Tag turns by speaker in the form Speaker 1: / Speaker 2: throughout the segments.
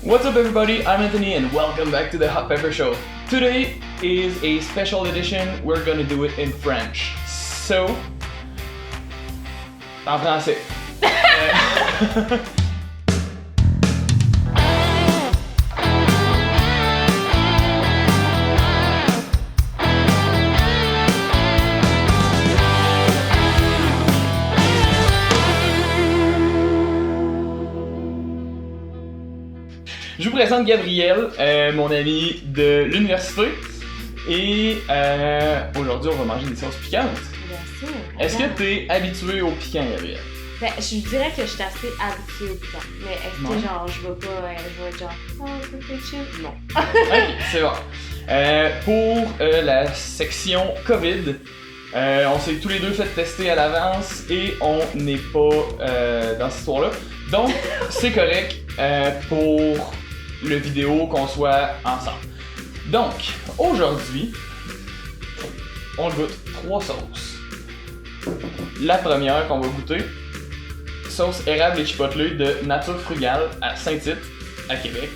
Speaker 1: What's up everybody, I'm Anthony and welcome back to the Hot Pepper Show. Today is a special edition, we're gonna do it in French. So, en français. Je vous présente Gabriel, mon ami de l'université. Et aujourd'hui, on va manger des sauces piquantes.
Speaker 2: Bien sûr.
Speaker 1: Est-ce que t'es habitué au piquant, Gabriel?
Speaker 2: Ben, je dirais que je suis assez habituée au piquant. Mais est-ce que
Speaker 1: Ouais.
Speaker 2: genre, je vais pas, je vais être genre, oh, c'est chill? Non.
Speaker 1: Ok, c'est bon. Pour la section COVID, on s'est tous les deux fait tester à l'avance et on n'est pas dans cette histoire-là. Donc, c'est correct pour le vidéo qu'on soit ensemble. Donc, aujourd'hui, on goûte 3 sauces. La première qu'on va goûter, sauce érable et chipotle de Nature Frugale à Saint-Tite, à Québec.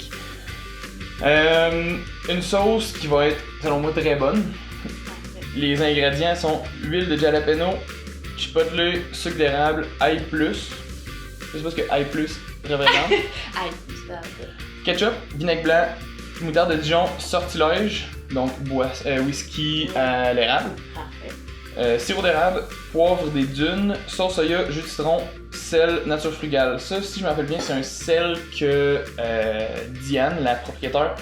Speaker 1: Une sauce qui va être, selon moi, très bonne. Les ingrédients sont huile de jalapeno, chipotle, sucre d'érable, ail plus. Je sais pas ce que ail plus représente.
Speaker 2: Aïe, ça.
Speaker 1: Ketchup, vinaigre blanc, moutarde de Dijon, sortilège, donc whisky à l'érable,
Speaker 2: Parfait.
Speaker 1: sirop d'érable, poivre des dunes, sauce soya, jus de citron, sel, nature frugale. Ça, si je me rappelle bien, c'est un sel que Diane, la propriétaire,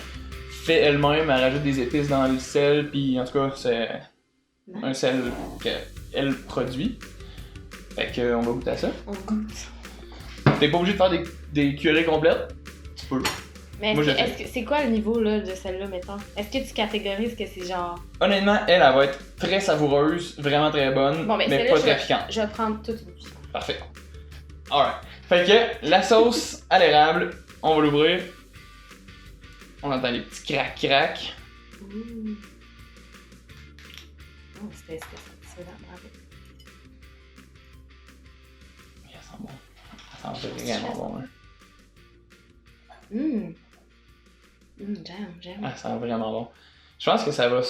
Speaker 1: fait elle-même. Elle rajoute des épices dans le sel, puis en tout cas, c'est un sel qu'elle produit. Fait que on va goûter à ça.
Speaker 2: On goûte.
Speaker 1: T'es pas obligé de faire des cuillerées complètes. Tu peux.
Speaker 2: Mais
Speaker 1: Moi, je
Speaker 2: est-ce que c'est quoi le niveau là, de celle-là, mettons? Est-ce que tu catégorises que c'est genre.
Speaker 1: Honnêtement, elle va être très savoureuse, vraiment très bonne,
Speaker 2: Bon, ben,
Speaker 1: mais
Speaker 2: celle-là,
Speaker 1: pas très piquante.
Speaker 2: Je vais prendre toute une cuillère.
Speaker 1: Parfait. Alright. Fait que la sauce à l'érable, on va l'ouvrir. On entend les petits crac-crac.
Speaker 2: Ouh. Oh, c'était satisfaisant, bravo.
Speaker 1: Ça sent bon. Ça sent vraiment bon. Hein.
Speaker 2: J'aime.
Speaker 1: Ah, ça sent vraiment bon. Je pense que ça va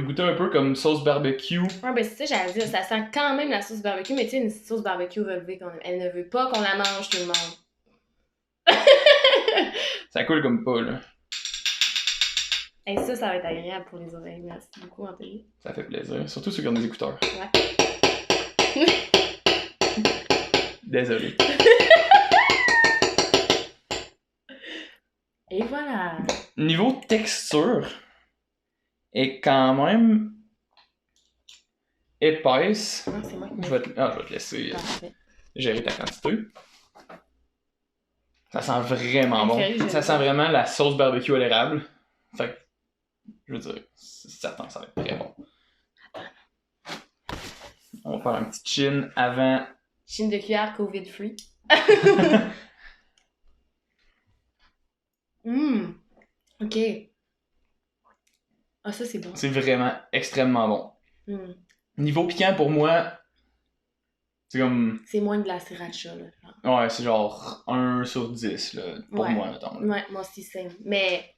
Speaker 1: goûter un peu comme sauce barbecue.
Speaker 2: Ouais, ben c'est ça, j'allais dire, ça sent quand même la sauce barbecue, mais tu sais, une sauce barbecue relevée, elle ne veut pas qu'on la mange, tout le monde.
Speaker 1: Ça coule comme pas, là.
Speaker 2: Et ça va être agréable pour les oreilles. Merci beaucoup, Anthony.
Speaker 1: Ça fait plaisir. Surtout ceux qui ont des écouteurs.
Speaker 2: Ouais.
Speaker 1: Désolé.
Speaker 2: Et voilà.
Speaker 1: Niveau texture, est quand même épaisse.
Speaker 2: Non, c'est moi qui
Speaker 1: Je vais te laisser
Speaker 2: Parfait.
Speaker 1: gérer ta quantité. Ça sent vraiment bon.
Speaker 2: Sérieux,
Speaker 1: Ça sent vraiment la sauce barbecue à l'érable. Fait que, je veux dire, c'est certain que ça va être très bon. On va faire un petit chin avant.
Speaker 2: Chine de cuillère COVID-free. Ok. Ah, ça, c'est bon.
Speaker 1: C'est vraiment extrêmement bon. Niveau piquant, pour moi, c'est comme.
Speaker 2: C'est moins de la sriracha, là. Genre.
Speaker 1: Ouais, c'est genre 1 sur 10, là, pour
Speaker 2: Ouais.
Speaker 1: moi, mettons. Là.
Speaker 2: Ouais, moi aussi, c'est. Mais,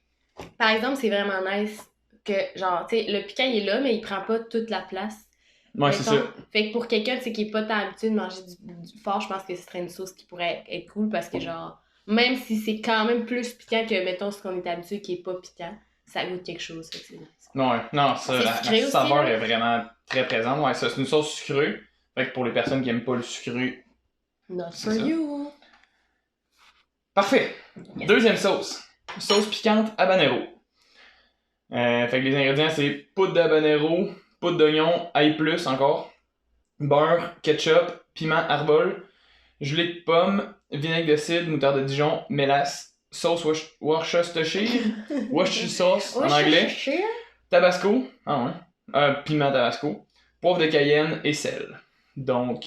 Speaker 2: par exemple, c'est vraiment nice que, genre, tu sais, le piquant, il est là, mais il prend pas toute la place.
Speaker 1: Ouais, c'est
Speaker 2: Mettons.
Speaker 1: ça.
Speaker 2: Fait que pour quelqu'un, tu sais, qui est pas tant habitué de manger du fort, je pense que ce serait une sauce qui pourrait être cool parce que, genre, même si c'est quand même plus piquant que, mettons, ce qu'on est habitué qui est pas piquant, ça goûte quelque chose, fait que c'est nice.
Speaker 1: Ouais, non, ça,
Speaker 2: C'est
Speaker 1: la
Speaker 2: sucré aussi,
Speaker 1: saveur
Speaker 2: là?
Speaker 1: est vraiment très présente. Ouais, ça, c'est une sauce sucrée. Fait que pour les personnes qui aiment pas le sucré.
Speaker 2: Not
Speaker 1: C'est
Speaker 2: for
Speaker 1: ça.
Speaker 2: you!
Speaker 1: Parfait! Deuxième sauce. Sauce piquante habanero. Fait que les ingrédients, c'est poudre d'habanero, poudre d'oignon, ail plus encore, beurre, ketchup, piment arbol, gelée de pomme, vinaigre de cidre, moutarde de Dijon, mélasse, sauce Worcestershire, Worcestershire sauce en anglais, tabasco, piment tabasco, poivre de Cayenne et sel. Donc,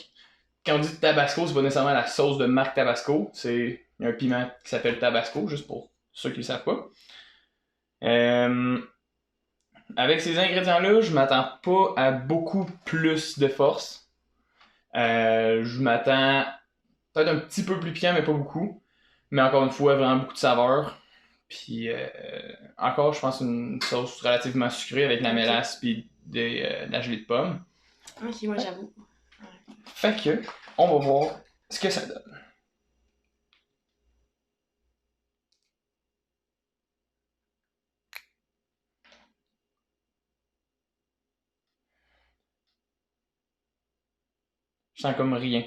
Speaker 1: quand on dit tabasco, c'est pas nécessairement la sauce de marque Tabasco, c'est un piment qui s'appelle tabasco, juste pour ceux qui le savent pas. Avec ces ingrédients-là, je m'attends pas à beaucoup plus de force. Je m'attends peut-être un petit peu plus piquant, mais pas beaucoup. Mais encore une fois, vraiment beaucoup de saveur. Puis encore, je pense, une sauce relativement sucrée avec de la mélasse puis de la gelée de pomme.
Speaker 2: Ok, moi j'avoue.
Speaker 1: Fait que, on va voir ce que ça donne. Je sens comme rien.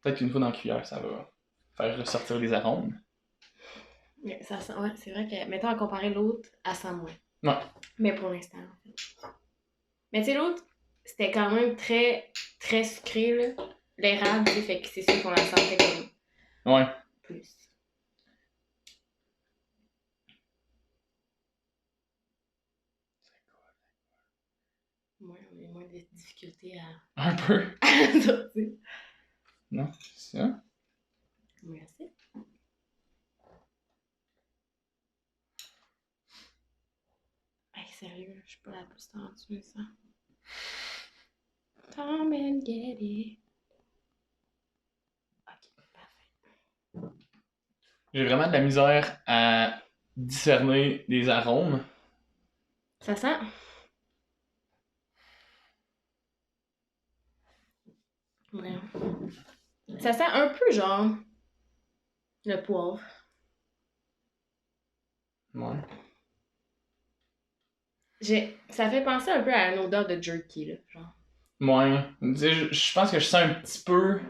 Speaker 1: Peut-être qu'une fois dans la cuillère, ça va faire ressortir les arômes.
Speaker 2: Mais ça sent, ouais, c'est vrai que, mettons, à comparer l'autre, elle sent moins.
Speaker 1: Ouais.
Speaker 2: Mais pour l'instant, en fait. Mais tu sais, l'autre, c'était quand même très, très sucré, là. L'érable, tu sais, fait que c'est sûr qu'on la sentait comme
Speaker 1: Ouais.
Speaker 2: plus. Ouais, on a moins de difficultés à...
Speaker 1: Un peu.
Speaker 2: à sortir.
Speaker 1: Non, c'est ça.
Speaker 2: Merci. Hey, sérieux, je suis pas la plus tendue, ça. Come and get it. Ok, parfait.
Speaker 1: J'ai vraiment de la misère à discerner des arômes.
Speaker 2: Ça sent? Ouais. Ça sent un peu genre le poivre.
Speaker 1: Ouais.
Speaker 2: Ça fait penser un peu à une odeur de jerky, là, genre.
Speaker 1: Ouais. Tu sais, je pense que je sens un petit peu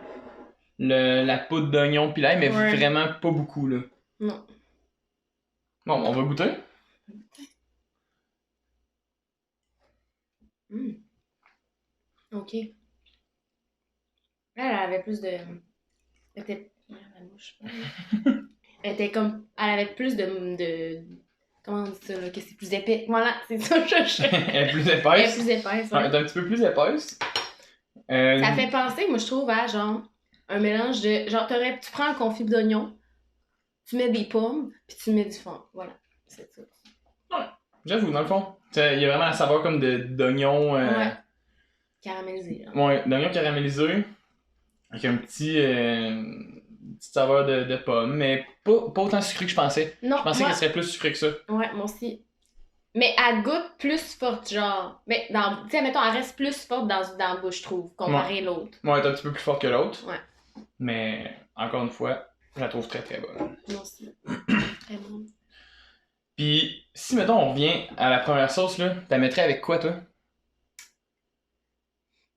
Speaker 1: la poudre d'oignon pis l'ail, mais
Speaker 2: Ouais.
Speaker 1: vraiment pas beaucoup, là.
Speaker 2: Non.
Speaker 1: Bon, on va goûter.
Speaker 2: Ok. Elle avait plus de... Elle était... Ouais, la mouche. Elle était comme... Elle avait plus de... Comment on dit ça, là? Que c'est plus épais. Voilà, c'est ça que je cherche.
Speaker 1: Elle est plus
Speaker 2: Elle est
Speaker 1: épaisse.
Speaker 2: plus épaisse,
Speaker 1: Ouais,
Speaker 2: ouais.
Speaker 1: elle est un petit peu plus épaisse.
Speaker 2: Ça fait penser, moi, je trouve, à genre... Un mélange de... Genre, tu prends un confit d'oignon, tu mets des pommes, puis tu mets du fond. Voilà. C'est ça.
Speaker 1: Ouais. J'avoue, dans le fond. Il y a vraiment la saveur comme d'oignon.
Speaker 2: Ouais. Caramélisé, là.
Speaker 1: Ouais, d'oignon caramélisé. Avec un petit. Une petite saveur de pomme, mais pas autant sucré que je pensais.
Speaker 2: Non,
Speaker 1: Je pensais
Speaker 2: moi...
Speaker 1: qu'elle serait plus sucrée que ça.
Speaker 2: Ouais, moi aussi. Mais elle goûte plus forte, genre. Mais dans. Tu sais, mettons, elle reste plus forte dans la bouche, je trouve, comparé à l'autre.
Speaker 1: Ouais, elle est un petit peu plus forte que l'autre.
Speaker 2: Ouais.
Speaker 1: Mais encore une fois, je la trouve très très bonne.
Speaker 2: Moi aussi. Très bonne.
Speaker 1: Puis, si mettons on revient à la première sauce, là, t'as mettrais avec quoi toi?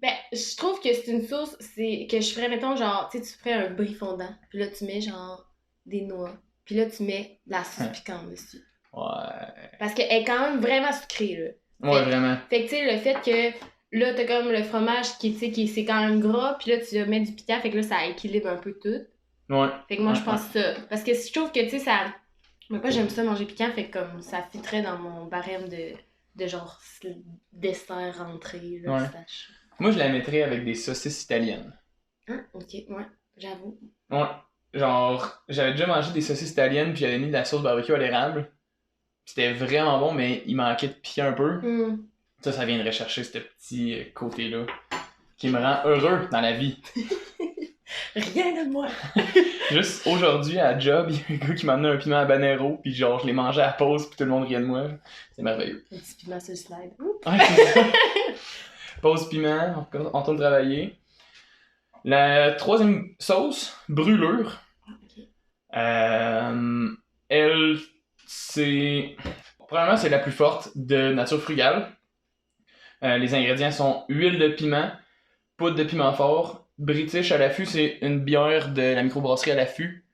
Speaker 2: Ben, je trouve que c'est une sauce, c'est que je ferais, mettons, genre, tu sais, tu ferais un brie fondant. Puis là, tu mets, genre, des noix. Puis là, tu mets de la sauce piquante dessus.
Speaker 1: Ouais.
Speaker 2: Parce qu'elle est quand même vraiment sucrée, là.
Speaker 1: Ouais, vraiment.
Speaker 2: Fait que, tu sais, le fait que là, t'as comme le fromage qui, tu sais, c'est quand même gras. Puis là, tu mets du piquant. Fait que là, ça équilibre un peu tout.
Speaker 1: Ouais.
Speaker 2: Fait que moi,
Speaker 1: Ouais,
Speaker 2: je pense ça. Parce que je trouve que, tu sais, ça. Moi, pas, j'aime ça manger piquant. Fait que comme ça fitterait dans mon barème de genre dessert entrée, là,
Speaker 1: Ouais.
Speaker 2: pistache.
Speaker 1: Moi, je la mettrais avec des saucisses italiennes.
Speaker 2: Ah, ok, ouais, j'avoue.
Speaker 1: Ouais. Genre, j'avais déjà mangé des saucisses italiennes, puis j'avais mis de la sauce barbecue à l'érable. C'était vraiment bon, mais il manquait de piquant un peu. Ça viendrait chercher ce petit côté-là qui me rend heureux dans la vie.
Speaker 2: Rien de moi.
Speaker 1: Juste aujourd'hui, à job, il y a un gars qui m'a amené un piment habanero, puis genre, je l'ai mangé à la pause, puis tout le monde riait de moi. C'est merveilleux.
Speaker 2: Un petit piment sur le slide.
Speaker 1: Ouais, c'est ça. Pause piment, on retourne travailler. La troisième sauce, brûlure. Elle, c'est... Premièrement, c'est la plus forte de nature frugale. Les ingrédients sont huile de piment, poudre de piment fort, British à l'affût, c'est une bière de la microbrasserie à l'affût.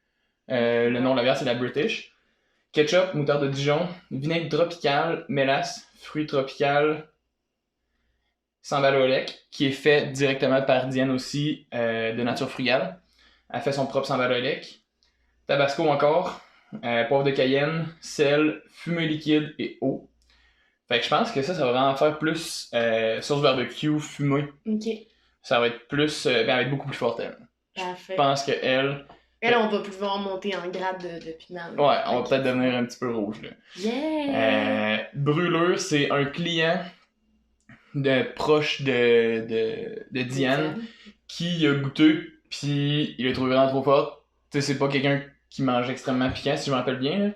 Speaker 1: Le nom de la bière, c'est la British. Ketchup, moutarde de Dijon, vinaigre tropical, mélasse, fruits tropical, sambal olek, qui est fait directement par Diane aussi, de nature frugale. Elle fait son propre sambal olek. Tabasco encore, poivre de Cayenne, sel, fumée liquide et eau. Fait que je pense que ça va vraiment faire plus sauce barbecue fumée.
Speaker 2: Ok.
Speaker 1: Ça va être plus, elle va être beaucoup plus forte, elle.
Speaker 2: Parfait.
Speaker 1: Je pense que elle,
Speaker 2: on va pouvoir monter en grade de piment. Là.
Speaker 1: Ouais, on va peut-être devenir un petit peu rouge, là.
Speaker 2: Yeah!
Speaker 1: Brûlure, c'est un client proche de Diane qui a goûté Puis il l'a trouvé vraiment trop forte. Tu sais, c'est pas quelqu'un qui mange extrêmement piquant, si je me rappelle bien. Là.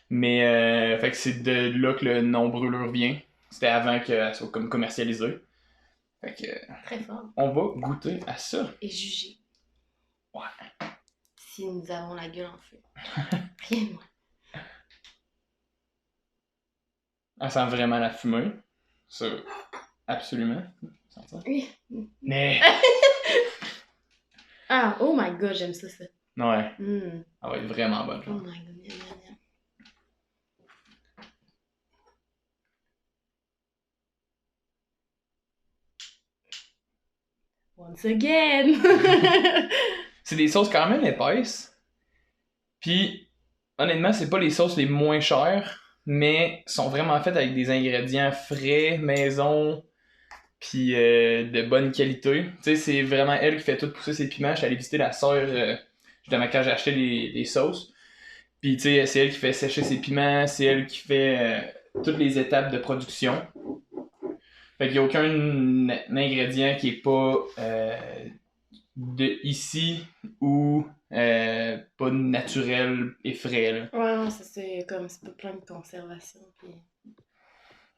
Speaker 1: Mais fait que c'est de là que le nom brûlure vient. C'était avant qu'elle soit comme commercialisée. Fait que
Speaker 2: Très fort.
Speaker 1: on va goûter à ça.
Speaker 2: Et juger.
Speaker 1: Ouais.
Speaker 2: Si nous avons la gueule en feu. Rien de moins.
Speaker 1: Elle sent vraiment la fumée. Ça, absolument.
Speaker 2: Oui.
Speaker 1: Mais.
Speaker 2: Ah, oh my god, j'aime ça.
Speaker 1: Ouais.
Speaker 2: Mm.
Speaker 1: Elle va être vraiment bonne.
Speaker 2: Oh my god, miam, miam, miam. Once again!
Speaker 1: C'est des sauces quand même épaisses. Puis, honnêtement, c'est pas les sauces les moins chères, mais sont vraiment faites avec des ingrédients frais, maison, puis de bonne qualité. Tu sais, c'est vraiment elle qui fait tout pousser ses piments. Je suis allé visiter la sœur, justement, quand j'ai acheté les sauces. Puis, tu sais, c'est elle qui fait sécher ses piments, c'est elle qui fait toutes les étapes de production. Fait qu'il n'y a aucun ingrédient qui est pas de ici ou pas naturel et frais. Là.
Speaker 2: Ouais, non, ça c'est comme c'est pas plein de conservation. Puis...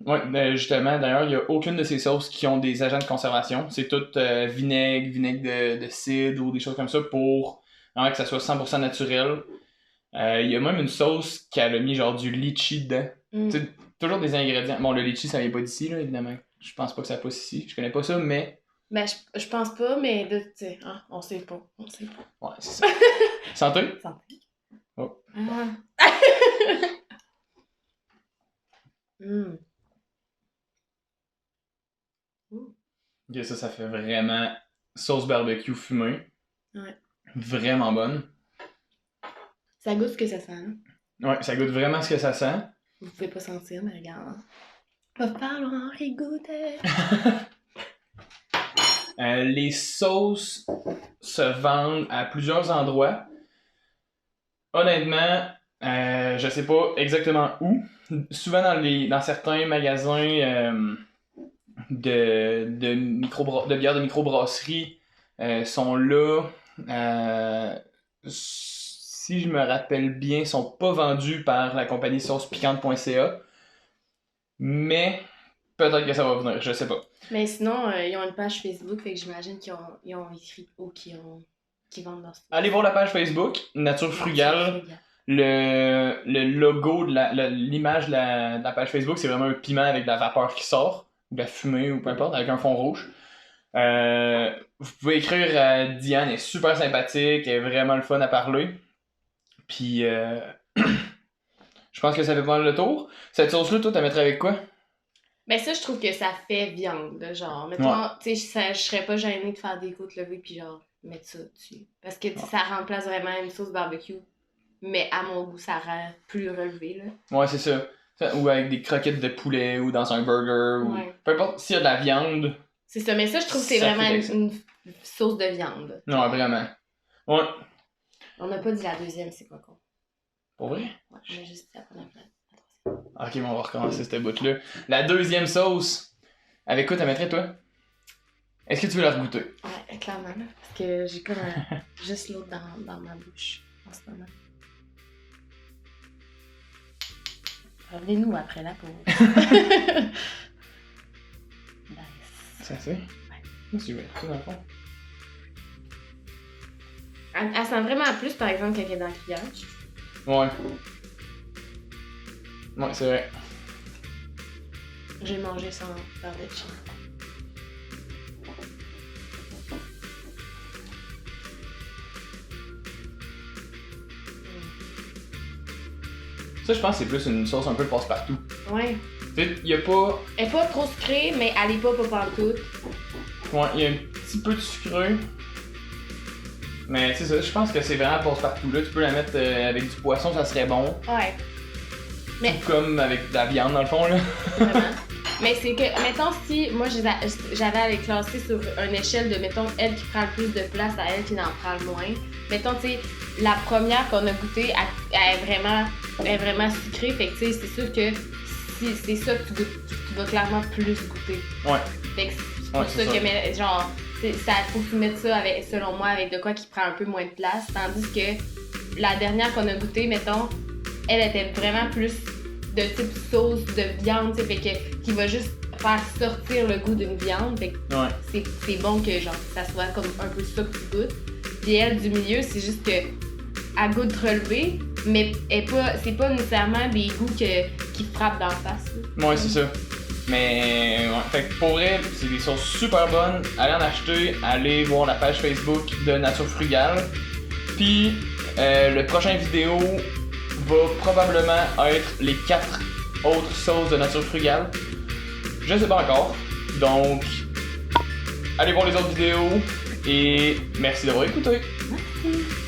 Speaker 1: Ouais, justement, d'ailleurs, il n'y a aucune de ces sauces qui ont des agents de conservation. C'est tout vinaigre de cidre ou des choses comme ça pour vraiment que ça soit 100% naturel. Il y a même une sauce qui a mis genre du litchi dedans.
Speaker 2: Mm.
Speaker 1: Tu sais, toujours des ingrédients. Bon, le litchi, ça vient pas d'ici, là, évidemment. Je pense pas que ça passe ici. Je connais pas ça, mais.
Speaker 2: Ben, je pense pas, mais là, tu sais, hein, on sait pas. On sait pas.
Speaker 1: Ouais, c'est ça. Santé?
Speaker 2: Santé.
Speaker 1: Oh.
Speaker 2: Ah. Mm.
Speaker 1: Ok, ça fait vraiment sauce barbecue fumée.
Speaker 2: Ouais.
Speaker 1: Vraiment bonne.
Speaker 2: Ça goûte ce que ça sent. Hein?
Speaker 1: Ouais, ça goûte vraiment ce que ça sent.
Speaker 2: Vous pouvez pas sentir, mais regarde. Va falloir y goûter.
Speaker 1: Les sauces se vendent à plusieurs endroits. Honnêtement, je sais pas exactement où. Souvent dans certains magasins de bières de microbrasserie sont là. Si je me rappelle bien, sont pas vendus par la compagnie saucepiquante.ca. Mais peut-être que ça va venir, je sais pas.
Speaker 2: Mais sinon, ils ont une page Facebook, fait que j'imagine qu'ils ont écrit où qu'ils vendent leur stuff.
Speaker 1: Allez voir la page Facebook, Nature Frugale. Le logo, l'image de la page Facebook, c'est vraiment un piment avec de la vapeur qui sort, ou de la fumée, ou peu importe, avec un fond rouge. Vous pouvez écrire à Diane, elle est super sympathique, elle est vraiment le fun à parler. Puis, je pense que ça fait pas mal le tour. Cette sauce-là, toi, t'as mettrais avec quoi?
Speaker 2: Ben ça, je trouve que ça fait viande, là, genre. Mettons, tu sais, je serais pas gênée de faire des côtes levées puis genre, mettre ça dessus. Parce que ça remplace vraiment une sauce barbecue. Mais à mon goût, ça rend plus relevé, là.
Speaker 1: Ouais, c'est ça. Ou avec des croquettes de poulet, ou dans un burger, ou...
Speaker 2: Ouais.
Speaker 1: Peu importe, s'il y a de la viande...
Speaker 2: C'est ça, mais ça, je trouve que c'est
Speaker 1: Ça
Speaker 2: vraiment
Speaker 1: fait
Speaker 2: une sauce de viande.
Speaker 1: Non, vraiment. Ouais.
Speaker 2: On n'a pas dit la deuxième, c'est quoi con?
Speaker 1: Pour vrai?
Speaker 2: Ouais, on a juste dit la première place.
Speaker 1: Ok, bon, on va recommencer cette bout-là. La deuxième sauce. Avec quoi t'as mettrais, toi? Est-ce que tu veux la regoûter?
Speaker 2: Ouais, clairement, là, parce que j'ai comme juste l'autre dans ma bouche en ce moment. Revenez-nous après la pause. Nice.
Speaker 1: Ça fait? Ouais. Tu veux ça dans le fond?
Speaker 2: Elle sent vraiment plus, par exemple, quand elle est dans le grillage.
Speaker 1: Ouais. Ouais, c'est vrai.
Speaker 2: J'ai mangé sans faire de chien.
Speaker 1: Ça, je pense que c'est plus une sauce un peu passe-partout.
Speaker 2: Ouais.
Speaker 1: Tu sais, y a pas...
Speaker 2: Elle est pas trop sucrée, mais elle est pas pantoute.
Speaker 1: Ouais, y a un petit peu de sucré. Mais c'est ça, je pense que c'est vraiment passe-partout. Là, tu peux la mettre avec du poisson, ça serait bon.
Speaker 2: Ouais. Mais...
Speaker 1: Tout comme avec de la viande, dans le fond, là.
Speaker 2: Vraiment. Mais c'est que, mettons, si moi j'avais à les classer sur une échelle de, mettons, elle qui prend le plus de place à elle qui n'en prend le moins. Mettons, tu sais, la première qu'on a goûtée, elle est vraiment sucrée. Fait que, tu sais, c'est sûr que si c'est ça que tu vas clairement plus goûter.
Speaker 1: Ouais.
Speaker 2: Fait que c'est pour ça que, mais, genre, ça faut que tu mettes ça avec, selon moi, avec de quoi qui prend un peu moins de place. Tandis que la dernière qu'on a goûtée, mettons, elle était vraiment plus de type sauce de viande, fait que qui va juste faire sortir le goût d'une viande. Fait que c'est bon que genre ça soit comme un peu ça que tu goûtes. Puis elle du milieu, c'est juste que elle goûte relevé, mais c'est pas nécessairement des goûts qui frappent d'en face. Là.
Speaker 1: Ouais, c'est ça. Mais ouais, fait que pour vrai, c'est des sauces super bonnes. Allez en acheter, allez voir la page Facebook de Nature Frugale. Puis le prochain vidéo va probablement être les 4 autres sauces de Nature Frugale. Je sais pas encore. Donc, allez voir les autres vidéos et merci d'avoir écouté.
Speaker 2: Merci.